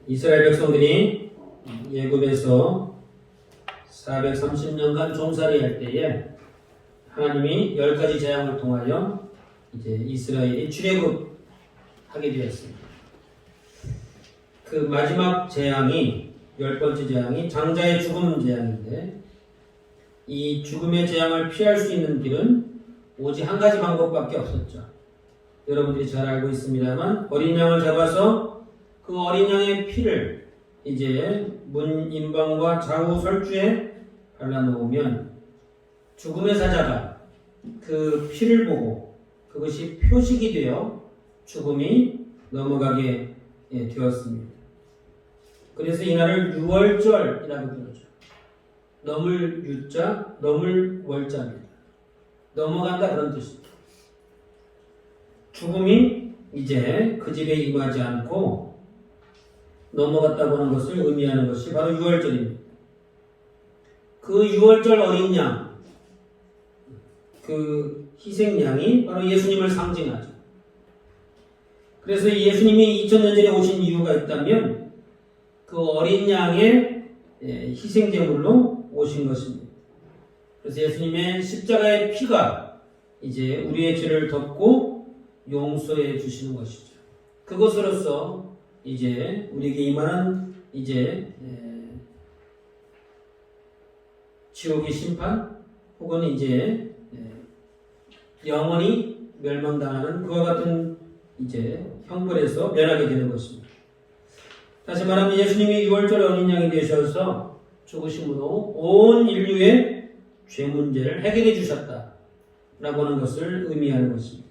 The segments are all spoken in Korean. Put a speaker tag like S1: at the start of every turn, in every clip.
S1: 이스라엘 백성들이 애굽에서 430년간 종살이 할 때에 하나님이 10가지 재앙을 통하여 이제 이스라엘이 출애굽하게 되었습니다. 그 마지막 재앙이 10번째 재앙이 장자의 죽음 재앙인데, 이 죽음의 재앙을 피할 수 있는 길은 오직 한 가지 방법밖에 없었죠. 여러분들이 잘 알고 있습니다만, 어린 양을 잡아서 그 어린 양의 피를 이제 문 임방과 좌우 설주에 발라놓으면 죽음의 사자가 그 피를 보고 그것이 표식이 되어 죽음이 넘어가게 되었습니다. 그래서 이날을 유월절이라고 부르죠. 넘을 유자, 넘을 월자입니다. 넘어간다 그런 뜻입니다. 죽음이 이제 그 집에 임하지 않고 넘어갔다고 하는 것을 의미하는 것이 바로 유월절입니다. 그 유월절 어린 양, 그 희생양이 바로 예수님을 상징하죠. 그래서 예수님이 2000년 전에 오신 이유가 있다면 그 어린 양의 희생제물로 오신 것입니다. 그래서 예수님의 십자가의 피가 이제 우리의 죄를 덮고 용서해 주시는 것이죠. 그것으로서 이제 우리에게 임하는 이제 지옥의 심판 혹은 이제 영원히 멸망당하는 그와 같은 이제 형벌에서 면하게 되는 것입니다. 다시 말하면 예수님이 유월절 어린 양이 되셔서 죽으심으로 온 인류의 죄 문제를 해결해 주셨다라고 하는 것을 의미하는 것입니다.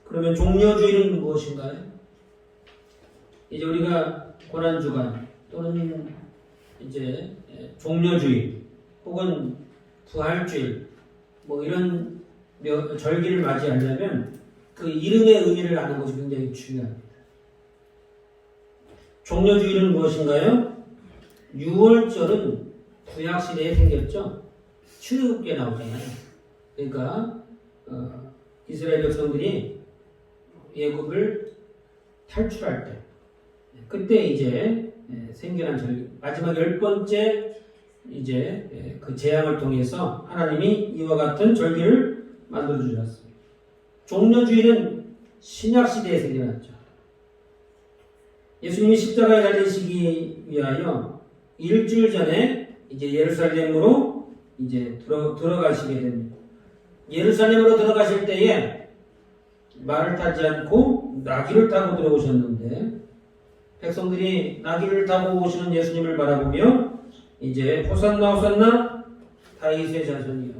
S1: 그러면 종려주의는 무엇인가요? 이제 우리가 고난주간 또는 이제 종려주의 혹은 부활주일 뭐 이런 절기를 맞이하려면 그 이름의 의미를 아는 것이 굉장히 중요합니다. 종려주일은 무엇인가요? 6월절은 구약시대에 생겼죠. 출애굽기에 나오잖아요. 그러니까 이스라엘 백성들이 애굽을 탈출할 때 그때 이제 생겨난 절기, 마지막 10번째 이제 그 재앙을 통해서 하나님이 이와 같은 절기를 만들어 주셨습니다. 종려주일은 신약 시대에 생겨났죠. 예수님이 십자가에 달리시기 위하여 일주일 전에 이제 예루살렘으로 이제 들어가시게 됩니다. 예루살렘으로 들어가실 때에 말을 타지 않고 나귀를 타고 들어오셨는데, 백성들이 나귀를 타고 오시는 예수님을 바라보며 이제 호산나 호산나 다윗의 자손이여,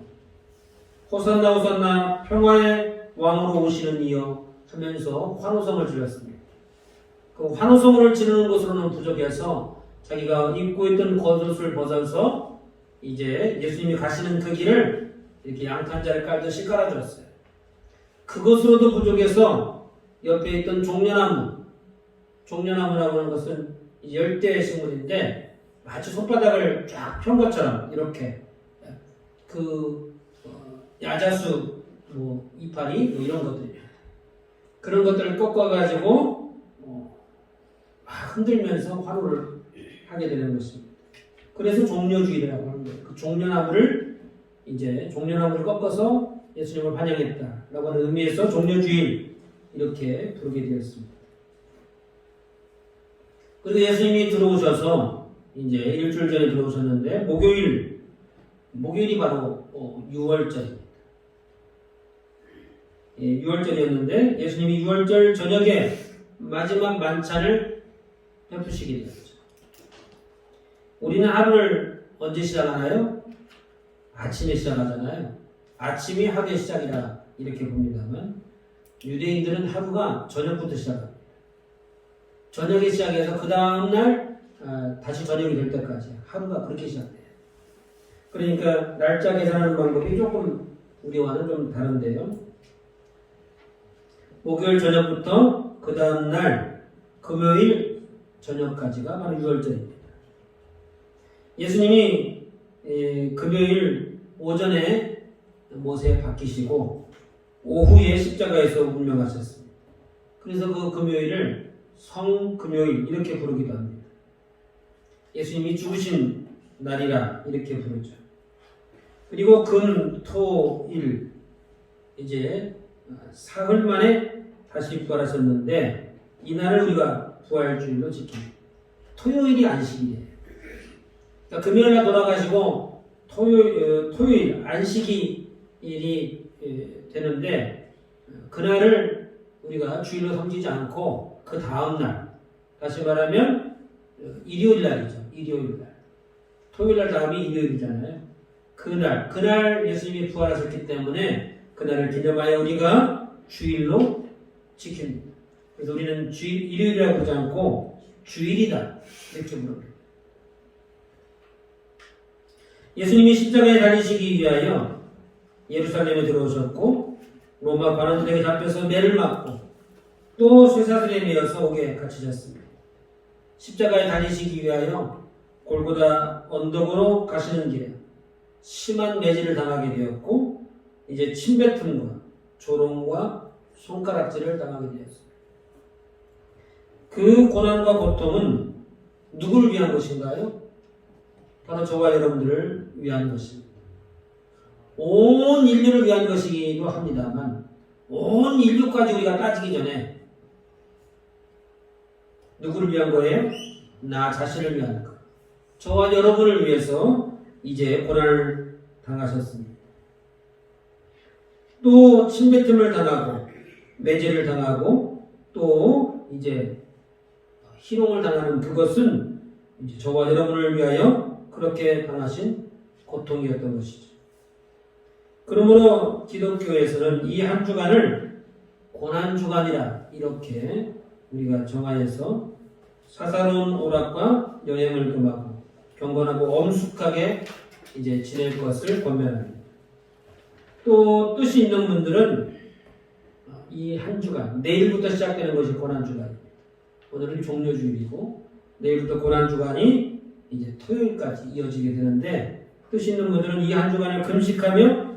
S1: 호산나 호산나 평화의 왕으로 오시는 이여 하면서 환호성을 질렀습니다. 그 환호성을 지르는 것으로는 부족해서 자기가 입고 있던 겉옷을 벗어서 이제 예수님이 가시는 그 길을 이렇게 양탄자를 깔듯이 깔아주었어요. 그것으로도 부족해서 옆에 있던 종려나무라고 하는 것은 열대 식물인데 마치 손바닥을 쫙 편 것처럼 이렇게 야자수 이파리 이런 것들이에요. 그런 것들을 꺾어가지고 막 흔들면서 환호를 하게 되는 것입니다. 그래서 종려주일이라고 하는 거예요. 그 종려나무를 꺾어서 예수님을 환영했다라고 하는 의미에서 종려주일 이렇게 부르게 되었습니다. 그리고 예수님이 들어오셔서 이제 일주일 전에 들어오셨는데 목요일이 바로 6월절입니다. 6월절이었는데 예수님이 6월절 저녁에 마지막 만찬을 베푸시게 되었죠. 우리는 하루를 언제 시작하나요? 아침에 시작하잖아요. 아침이 하루의 시작이라 이렇게 봅니다만, 유대인들은 하루가 저녁부터 시작합니다. 저녁에 시작해서 그 다음날 다시 저녁이 될 때까지 하루가 그렇게 시작돼요. 그러니까 날짜 계산하는 방법이 조금 우리와는 좀 다른데요. 목요일 저녁부터 그 다음날 금요일 저녁까지가 바로 6월절입니다. 예수님이 금요일 오전에 못에 박히시고 오후에 십자가에서 운명하셨습니다. 그래서 그 금요일을 성금요일 이렇게 부르기도 합니다. 예수님이 죽으신 날이라 이렇게 부르죠. 그리고 금, 토, 일 이제 사흘 만에 다시 부활하셨는데 이날을 우리가 부활주일로 지킵니다. 토요일이 안식일이에요. 그러니까 금요일날 돌아가시고 토요일 안식일이 되는데 그날을 우리가 주일로 섬기지 않고 그 다음날 다시 말하면 일요일날이죠. 일요일날 토요일날 다음이 일요일이잖아요. 그날 예수님이 부활하셨기 때문에 그날을 기념하여 우리가 주일로 지킵니다. 그래서 우리는 일요일이라고 부르지 않고 주일이다 이렇게 부릅니다. 예수님이 십자가에 달리시기 위하여 예루살렘에 들어오셨고 로마 관원들에게 잡혀서 매를 맞고 또 쇠사슬에 매어서 옥에 갇히셨습니다. 십자가에 달리시기 위하여 골고다 언덕으로 가시는 길에 심한 매질을 당하게 되었고 이제 침뱉음과 조롱과 손가락질을 당하게 되었습니다. 그 고난과 고통은 누구를 위한 것인가요? 바로 저와 여러분들을 위한 것입니다. 온 인류를 위한 것이기도 합니다만 온 인류까지 우리가 따지기 전에 누구를 위한 거예요? 나 자신을 위한 것. 저와 여러분을 위해서 이제 고난을 당하셨습니다. 또 침뱉음을 당하고 매질을 당하고 또 이제 희롱을 당하는 그것은 이제 저와 여러분을 위하여 그렇게 당하신 고통이었던 것이죠. 그러므로 기독교에서는 이 한 주간을 고난주간이라 이렇게 우리가 정하여서 사사로운 오락과 여행을 금하고 경건하고 엄숙하게 이제 지낼 것을 권면합니다. 또 뜻이 있는 분들은 이 한 주간, 내일부터 시작되는 것이 고난주간입니다. 오늘은 종료주일이고 내일부터 고난주간이 이제 토요일까지 이어지게 되는데 뜻이 있는 분들은 이 한 주간을 금식하며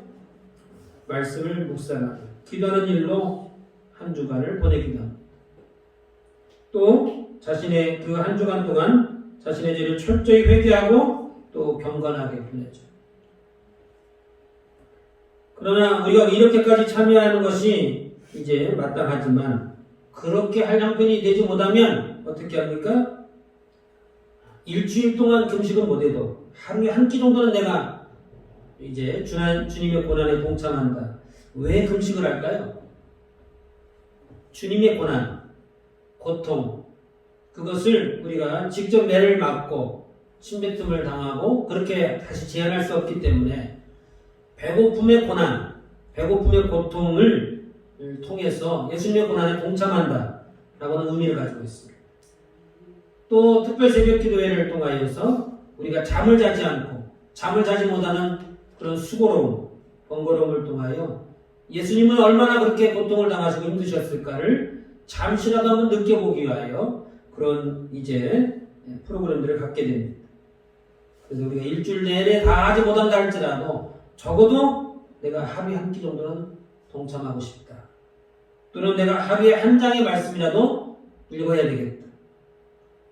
S1: 말씀을 묵상하고 기도하는 일로 한 주간을 보내기도 합니다. 또 자신의 그 한 주간 동안 자신의 죄를 철저히 회개하고 또 경건하게 보내죠. 그러나 우리가 이렇게까지 참여하는 것이 이제 마땅하지만 그렇게 할 형편이 되지 못하면 어떻게 합니까? 일주일 동안 금식은 못해도 하루에 한 끼 정도는 내가 이제 주님의 고난에 동참한다. 왜 금식을 할까요? 주님의 고난, 고통, 그것을 우리가 직접 매를 맞고 침뱉음을 당하고 그렇게 다시 제한할 수 없기 때문에 배고픔의 고난, 배고픔의 고통을 통해서 예수님의 고난에 동참한다 라고는 의미를 가지고 있습니다. 또 특별 새벽 기도회를 통하여서 우리가 잠을 자지 않고 잠을 자지 못하는 그런 수고로움, 번거로움을 통하여 예수님은 얼마나 그렇게 고통을 당하시고 힘드셨을까를 잠시라도 한번 느껴보기 위하여 그런 이제 프로그램들을 갖게 됩니다. 그래서 우리가 일주일 내내 다 하지 못한다 할지라도 적어도 내가 하루에 한 끼 정도는 동참하고 싶다. 또는 내가 하루에 한 장의 말씀이라도 읽어야 되겠다.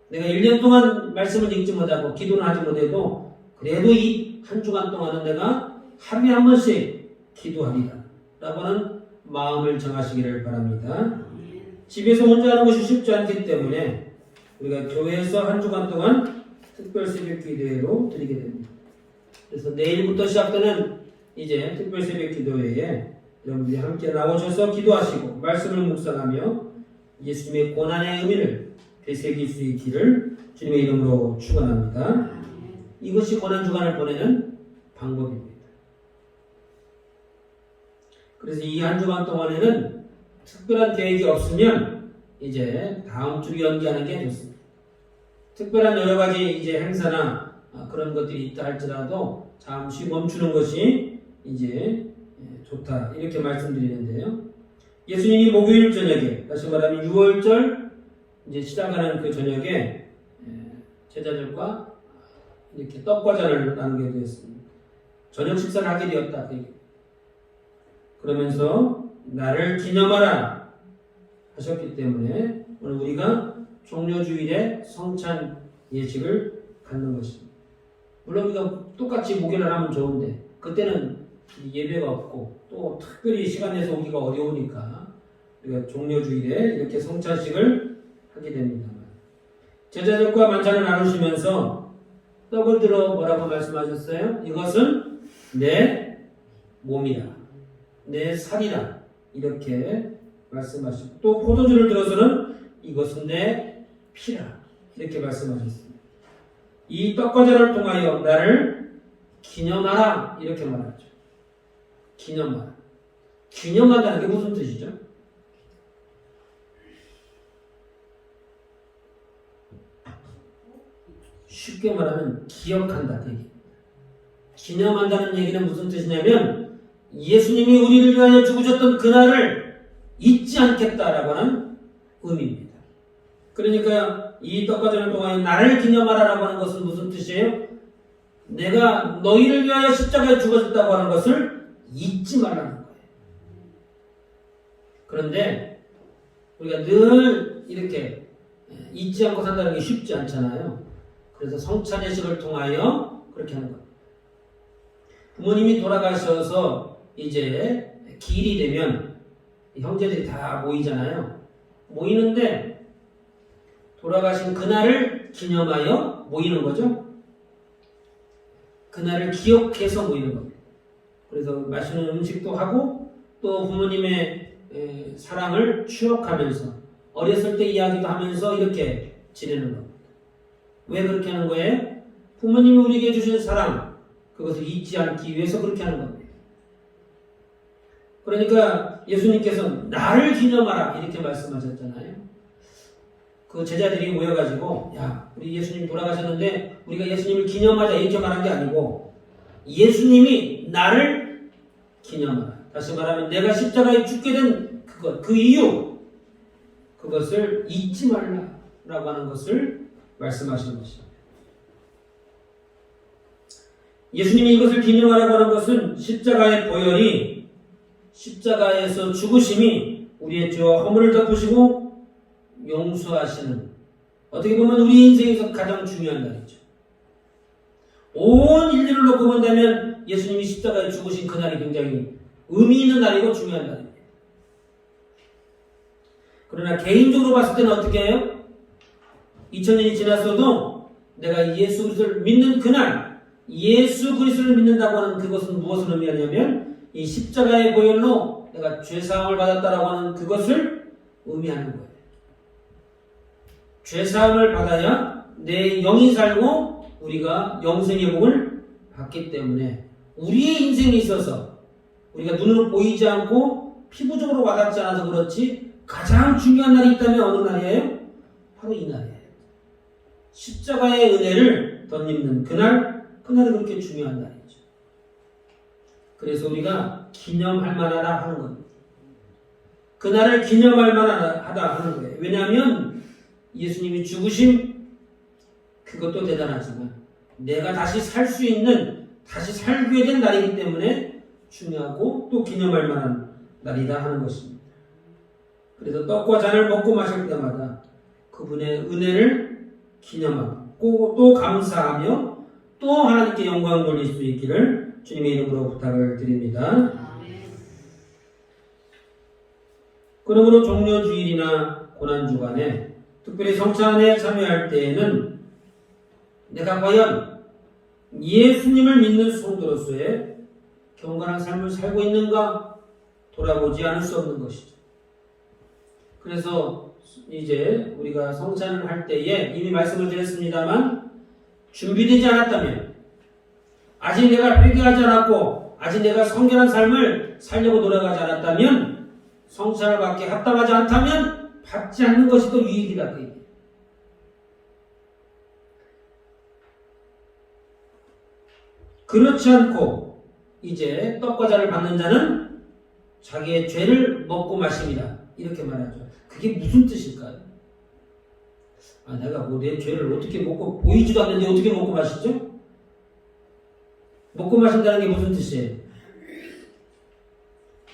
S1: 내가 1년 동안 말씀을 읽지 못하고 기도는 하지 못해도 그래도 이 한 주간 동안은 내가 하루에 한 번씩 기도하리라 라고 하는 마음을 정하시기를 바랍니다. 집에서 혼자 하는 것이 쉽지 않기 때문에 우리가 교회에서 한 주간 동안 특별 새벽 기도회로 드리게 됩니다. 그래서 내일부터 시작되는 이제 특별 새벽 기도회에 여러분들이 함께 나오셔서 기도하시고 말씀을 묵상하며 예수님의 고난의 의미를 되새길 수 있기를 주님의 이름으로 축원합니다. 이것이 고난주간을 보내는 방법입니다. 그래서 이 한 주간 동안에는 특별한 계획이 없으면 이제 다음 주로 연기하는 게 좋습니다. 특별한 여러 가지 이제 행사나 그런 것들이 있다 할지라도 잠시 멈추는 것이 이제 좋다 이렇게 말씀드리는데요. 예수님이 목요일 저녁에 다시 말하면 6월절 이제 시작하는 그 저녁에 제자들과 이렇게 떡과자를 나누게 되었습니다. 저녁 식사를 하게 되었다. 그러면서 나를 기념하라 하셨기 때문에 오늘 우리가 종려주일에 성찬 예식을 갖는 것입니다. 물론 우리가 똑같이 목요일을 하면 좋은데 그때는 예배가 없고 또 특별히 시간 내서 오기가 어려우니까 우리가 종려주일에 이렇게 성찬식을 하게 됩니다. 제자들과 만찬을 나누시면서 떡을 들어 뭐라고 말씀하셨어요? 이것은 내 몸이라, 내 살이라 이렇게 말씀하시고 또 포도주를 들어서는 이것은 내 피라 이렇게 말씀하셨습니다. 이 떡과 잔을 통하여 나를 기념하라 이렇게 말하죠. 기념하라. 기념한다는 게 무슨 뜻이죠? 쉽게 말하면 기억한다 그 얘기입니다. 기념한다는 얘기는 무슨 뜻이냐면 예수님이 우리를 위하여 죽으셨던 그날을 잊지 않겠다라고 하는 의미입니다. 그러니까 이 떡과 잔을 통하여 나를 기념하라라고 하는 것은 무슨 뜻이에요? 내가 너희를 위하여 십자가에 죽어졌다고 하는 것을 잊지 말라는 거예요. 그런데 우리가 늘 이렇게 잊지 않고 산다는 게 쉽지 않잖아요. 그래서 성찬 예식을 통하여 그렇게 하는 겁니다. 부모님이 돌아가셔서 이제 기일이 되면 형제들이 다 모이잖아요. 모이는데 돌아가신 그날을 기념하여 모이는 거죠. 그날을 기억해서 모이는 겁니다. 그래서 맛있는 음식도 하고 또 부모님의 사랑을 추억하면서 어렸을 때 이야기도 하면서 이렇게 지내는 겁니다. 왜 그렇게 하는 거예요? 부모님이 우리에게 주신 사랑 그것을 잊지 않기 위해서 그렇게 하는 겁니다. 그러니까 예수님께서 나를 기념하라 이렇게 말씀하셨잖아요. 그 제자들이 모여가지고 야 우리 예수님 돌아가셨는데 우리가 예수님을 기념하자 이렇게 말한 게 아니고 예수님이 나를 기념하라. 다시 말하면 내가 십자가에 죽게 된 그것 그 이유 그것을 잊지 말라라고 하는 것을 말씀하신 것입니다. 예수님이 이것을 기념하라고 하는 것은 십자가의 보혈이 십자가에서 죽으심이 우리의 죄와 허물을 덮으시고 용서하시는 어떻게 보면 우리 인생에서 가장 중요한 날이죠. 온 인류를 놓고 본다면 예수님이 십자가에 죽으신 그날이 굉장히 의미 있는 날이고 중요한 날입니다. 그러나 개인적으로 봤을 때는 어떻게 해요? 2000년이 지났어도 내가 예수 그리스도를 믿는 그날 예수 그리스도를 믿는다고 하는 그것은 무엇을 의미하냐면 이 십자가의 보혈로 내가 죄사함을 받았다라고 하는 그것을 의미하는 거예요. 죄사함을 받아야 내 영이 살고 우리가 영생의 복을 받기 때문에 우리의 인생에 있어서 우리가 눈으로 보이지 않고 피부적으로 와닿지 않아서 그렇지 가장 중요한 날이 있다면 어느 날이에요? 바로 이 날이에요. 십자가의 은혜를 덧입는 그날이 그렇게 중요한 날이죠. 그래서 우리가 기념할 만하다 하는 겁니다. 그날을 기념할 만하다 하는 거예요. 왜냐하면 예수님이 죽으신 그것도 대단하지만 내가 다시 살 수 있는 다시 살게 된 날이기 때문에 중요하고 또 기념할 만한 날이다 하는 것입니다. 그래서 떡과 잔을 먹고 마실 때마다 그분의 은혜를 기념하고 또 감사하며 또 하나님께 영광 돌릴 수 있기를 주님의 이름으로 부탁을 드립니다. 그러므로 종려주일이나 고난주간에 특별히 성찬에 참여할 때에는 내가 과연 예수님을 믿는 성도로서의 경건한 삶을 살고 있는가 돌아보지 않을 수 없는 것이죠. 그래서 이제 우리가 성찬을 할 때에 이미 말씀을 드렸습니다만 준비되지 않았다면 아직 내가 회개하지 않았고 아직 내가 성결한 삶을 살려고 노력하지 않았다면 성찬을 받기 합당하지 않다면 받지 않는 것이 더 유익이다 그 얘기예요. 그렇지 않고 이제 떡과 잔을 받는 자는 자기의 죄를 먹고 마십니다. 이렇게 말하죠. 그게 무슨 뜻일까요? 내가 뭐 내 죄를 어떻게 먹고 보이지도 않는데 어떻게 먹고 마시죠? 먹고 마신다는 게 무슨 뜻이에요?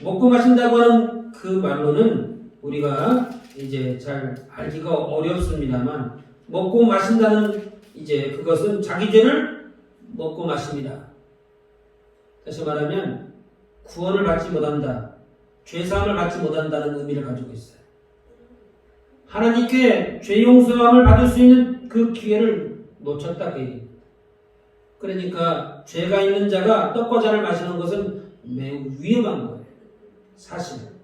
S1: 먹고 마신다고 하는 그 말로는 우리가 이제 잘 알기가 어렵습니다만 먹고 마신다는 이제 그것은 자기 죄를 먹고 마십니다. 다시 말하면 구원을 받지 못한다, 죄사함을 받지 못한다는 의미를 가지고 있어요. 하나님께 죄 용서함을 받을 수 있는 그 기회를 놓쳤다 그 얘기입니다. 그러니까 죄가 있는 자가 떡과 잔을 마시는 것은 매우 위험한 거예요. 사실은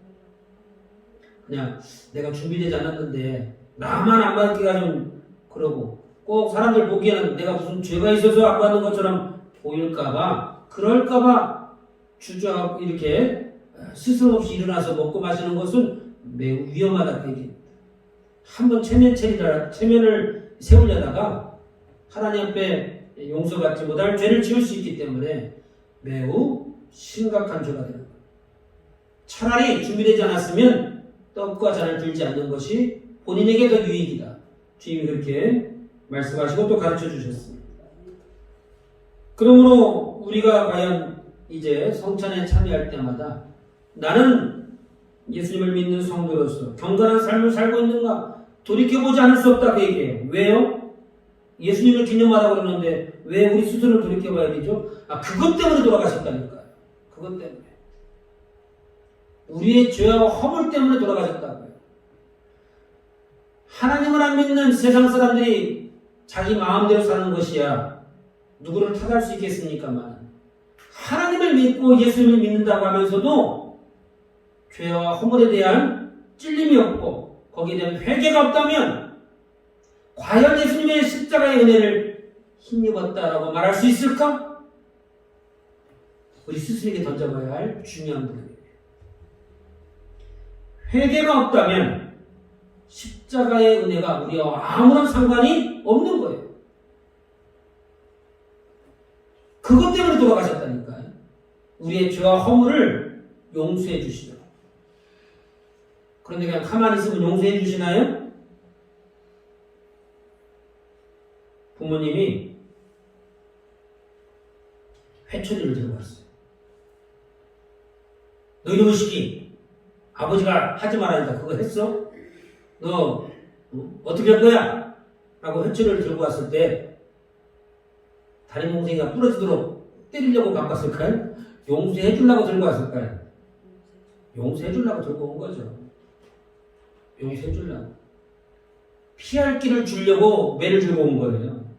S1: 그냥 내가 준비되지 않았는데 나만 안 받기가 좀 그러고, 꼭 사람들 보기에는 내가 무슨 죄가 있어서 안 받는 것처럼 보일까봐, 그럴까봐 주저하고 이렇게 스스럼 없이 일어나서 먹고 마시는 것은 매우 위험하다 그 얘기입니다. 한번 체면을 세우려다가 하나님 앞에 용서받지 못할 죄를 지을 수 있기 때문에 매우 심각한 죄가 되는 거예요. 차라리 준비되지 않았으면 떡과 잔을 들지 않는 것이 본인에게 더 유익이다. 주님이 그렇게 말씀하시고 또 가르쳐 주셨습니다. 그러므로 우리가 과연 이제 성찬에 참여할 때마다 나는 예수님을 믿는 성도로서 경건한 삶을 살고 있는가 돌이켜보지 않을 수 없다 그 얘기예요. 왜요? 예수님을 기념하라고 그러는데 왜 우리 스스로를 돌이켜봐야 되죠? 그것 때문에 돌아가셨다니까요. 그것 때문에. 우리의 죄와 허물 때문에 돌아가셨다고요. 하나님을 안 믿는 세상 사람들이 자기 마음대로 사는 것이야 누구를 탓할 수 있겠습니까만, 하나님을 믿고 예수님을 믿는다고 하면서도 죄와 허물에 대한 찔림이 없고 거기에 대한 회개가 없다면 과연 예수님의 십자가의 은혜를 힘입었다라고 말할 수 있을까? 우리 스스로에게 던져봐야 할 중요한 부분이에요. 회개가 없다면 십자가의 은혜가 우리와 아무런 상관이 없는 거예요. 그것 때문에 돌아가셨다니까요. 우리의 죄와 허물을 용서해 주시도록. 그런데 그냥 가만히 있으면 용서해 주시나요? 부모님이 회초리를 들고 왔어요. 너 이놈의 새끼, 아버지가 하지 말라니까 그거 했어? 너 어떻게 할 거야? 라고 회초리를 들고 왔을 때 다른 동생이가 부러지도록 때리려고 갖고 왔을까요? 용서해 주려고 들고 왔을까요? 용서해 주려고 들고 온 거죠. 용서해 주려고. 피할 길을 주려고 매를 들고 온 거예요.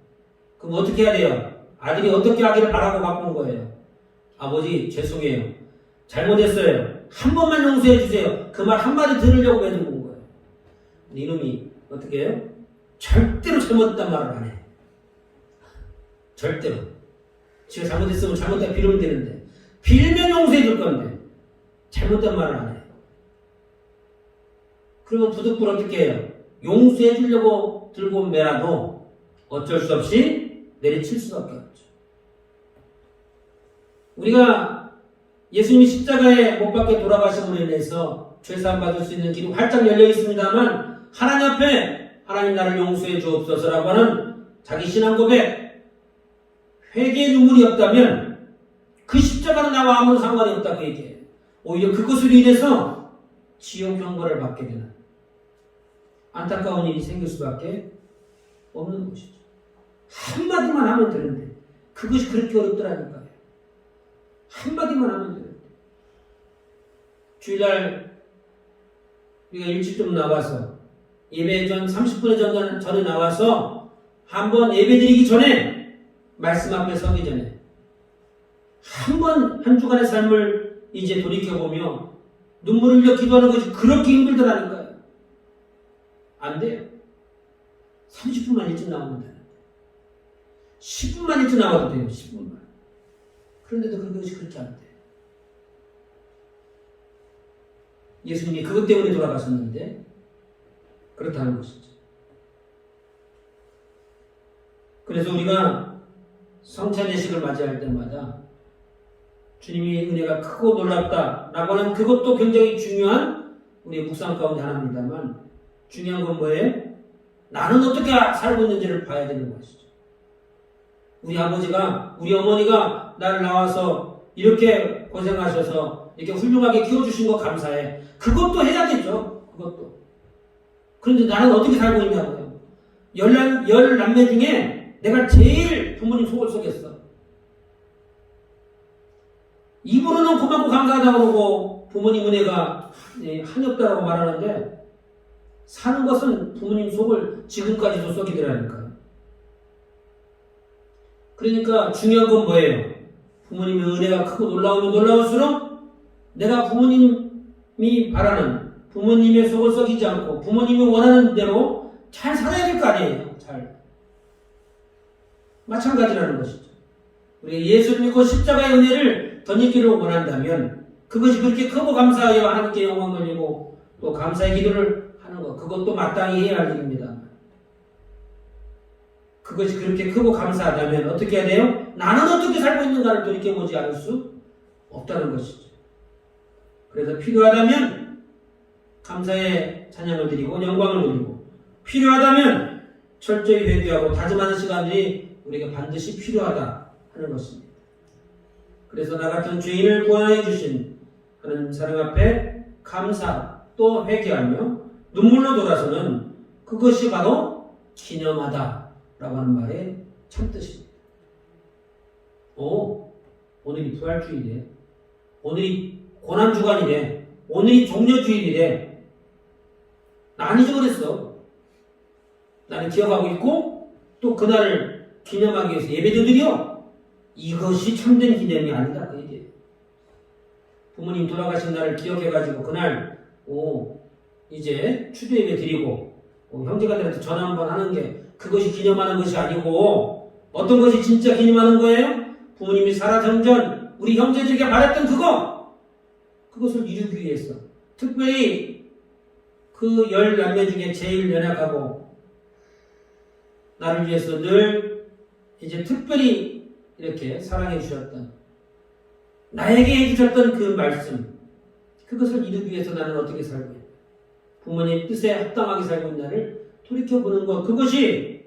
S1: 그럼 어떻게 해야 돼요? 아들이 어떻게 하기를 바라고 갖고 온 거예요. 아버지 죄송해요. 잘못했어요. 한 번만 용서해 주세요. 그 말 한마디 들으려고 매 들고 온 거예요. 근데 이놈이 어떻게 해요? 절대로 잘못했단 말을 안 해. 절대로. 지가 잘못했으면 잘못했다 빌으면 되는데, 빌면 용서해 줄 건데 잘못된 말을 안 해. 그러면 부득불 어떻게 해요? 용서해 주려고 들고 온 매라도 어쩔 수 없이 내리칠 수밖에 없죠. 우리가 예수님이 십자가에 못 박혀 돌아가심으로 인해서 죄사함 받을 수 있는 길이 활짝 열려 있습니다만, 하나님 앞에 하나님 나를 용서해 주옵소서라고 하는 자기 신앙 고백, 회개의 눈물이 없다면 그 십자가는 나와 아무 상관이 없다 그 얘기예요. 오히려 그것으로 인해서 지옥 형벌을 받게 되는 안타까운 일이 생길 수밖에 없는 것이죠. 한마디만 하면 되는데 그것이 그렇게 어렵더라니까요. 한마디만 하면 되는데. 주일날 우리가 일찍 좀 나와서 예배 전 30분 전에 나와서 한번 예배 드리기 전에, 말씀 앞에 서기 전에 한 주간의 삶을 이제 돌이켜보며 눈물을 흘려 기도하는 것이 그렇게 힘들더라니까요. 안 돼요. 30분만 일찍 나오면 되는데 10분만 일찍 나와도 돼요. 10분만. 그런데도 그것이 그렇게 안 돼요. 예수님이 그것 때문에 돌아가셨는데 그렇다는 것이죠. 그래서 우리가 성찬 예식을 맞이할 때마다 주님이 은혜가 크고 놀랍다라고 하는 그것도 굉장히 중요한 우리의 묵상 가운데 하나입니다만, 중요한 건 뭐예요? 나는 어떻게 살고 있는지를 봐야 되는 것이죠. 우리 아버지가, 우리 어머니가 나를 낳아서 이렇게 고생하셔서 이렇게 훌륭하게 키워주신 거 감사해. 그것도 해야 되죠. 그것도. 그런데 나는 어떻게 살고 있냐고요. 열 남매 중에 내가 제일 부모님 속을 썩였어. 입으로는 고맙고 감사하다고 그러고 부모님 은혜가 한이 없다라고 말하는데 사는 것은 부모님 속을 지금까지도 썩이더라니까요. 그러니까 중요한 건 뭐예요? 부모님의 은혜가 크고 놀라우면 놀라울수록 내가 부모님이 바라는 부모님의 속을 썩이지 않고 부모님이 원하는 대로 잘 살아야 될 거 아니에요. 잘. 마찬가지라는 것이죠. 우리 예수를 믿고 십자가의 은혜를 덧입기를 원한다면 그것이 그렇게 크고 감사하여 하나님께 영광 돌리고 또 감사의 기도를 하는 것, 그것도 마땅히 해야 할 일입니다. 그것이 그렇게 크고 감사하다면 어떻게 해야 돼요? 나는 어떻게 살고 있는가를 돌이켜보지 않을 수 없다는 것이죠. 그래서 필요하다면 감사의 찬양을 드리고 영광을 드리고 필요하다면 철저히 회개하고 다짐하는 시간들이 우리가 반드시 필요하다 하는 것입니다. 그래서 나 같은 죄인을 구원해 주신 하나님 사랑 앞에 감사 또 회개하며 눈물로 돌아서는 그것이 바로 기념하다 라고 하는 말의 참뜻입니다. 오늘이 부활주일이래. 오늘이 고난주간이래. 오늘이 종려주일이래. 나 안 잊어버렸어. 나는 기억하고 있고 또 그날을 기념하기 위해서 예배도 드려. 이것이 참된 기념이 아니다. 그 얘기예요. 부모님 돌아가신 날을 기억해가지고 그날 이제 추도 예배 드리고 형제가들한테 전화 한번 하는 게 그것이 기념하는 것이 아니고 어떤 것이 진짜 기념하는 거예요? 부모님이 살아전 전 우리 형제들에게 말했던 그것을 이루기 위해서 특별히 그 10남매 중에 제일 연약하고 나를 위해서 늘 이제 특별히 이렇게 사랑해 주셨던 나에게 해주셨던 그 말씀 그것을 이루기 위해서 나는 어떻게 살고 있나 부모님 뜻에 합당하게 살고 있나를 돌이켜보는 것 그것이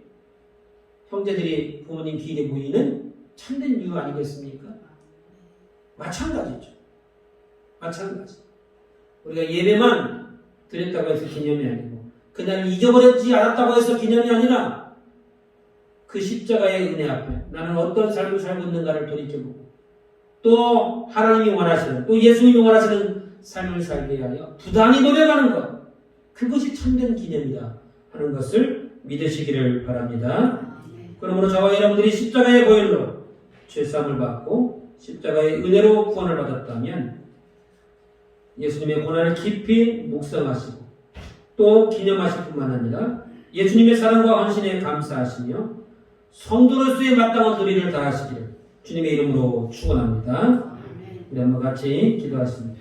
S1: 형제들이 부모님 기일에 모이는 참된 이유 아니겠습니까? 마찬가지죠. 마찬가지. 우리가 예배만 드렸다고 해서 기념이 아니고 그날 잊어버렸지 않았다고 해서 기념이 아니라 그 십자가의 은혜 앞에 나는 어떤 삶을 살고 있는가를 돌이켜보고 또 하나님이 원하시는 또 예수님이 원하시는 삶을 살게 하여 부단히 노력하는 것 그것이 참된 기념이다 하는 것을 믿으시기를 바랍니다. 그러므로 저와 여러분들이 십자가의 보혈로 죄사함을 받고 십자가의 은혜로 구원을 받았다면 예수님의 고난을 깊이 묵상하시고 또 기념하실 뿐만 아니라 예수님의 사랑과 헌신에 감사하시며 성도로서의 마땅한 도리를 다하시기를 주님의 이름으로 축원합니다. 우리 한번 같이 기도하십니다.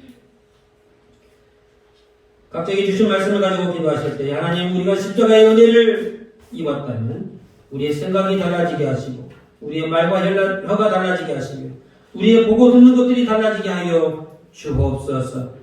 S1: 각자에게 주신 말씀을 가지고 기도하실 때 하나님 우리가 십자가의 은혜를 입었다면 우리의 생각이 달라지게 하시고 우리의 말과 혀가 달라지게 하시며 우리의 보고 듣는 것들이 달라지게 하여 주옵소서.